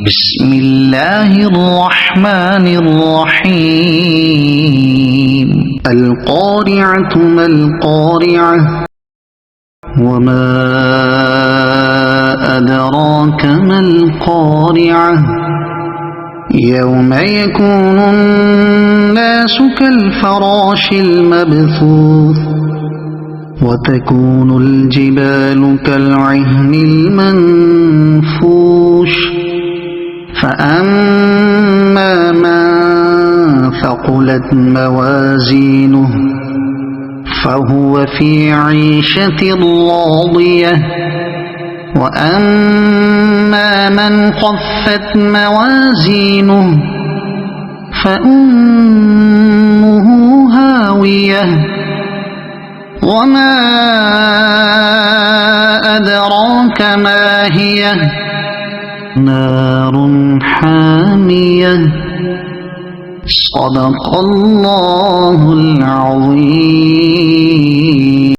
بسم الله الرحمن الرحيم القارعة ما القارعة وما أدراك ما القارعة يوم يكون الناس كالفراش المبثوث وتكون الجبال كالعهن المنفوش فأما من ثقلت موازينه فهو في عيشة راضية وأما من خفت موازينه فأمه هاوية وما أدراك ما هي نار حامية صدق الله العظيم.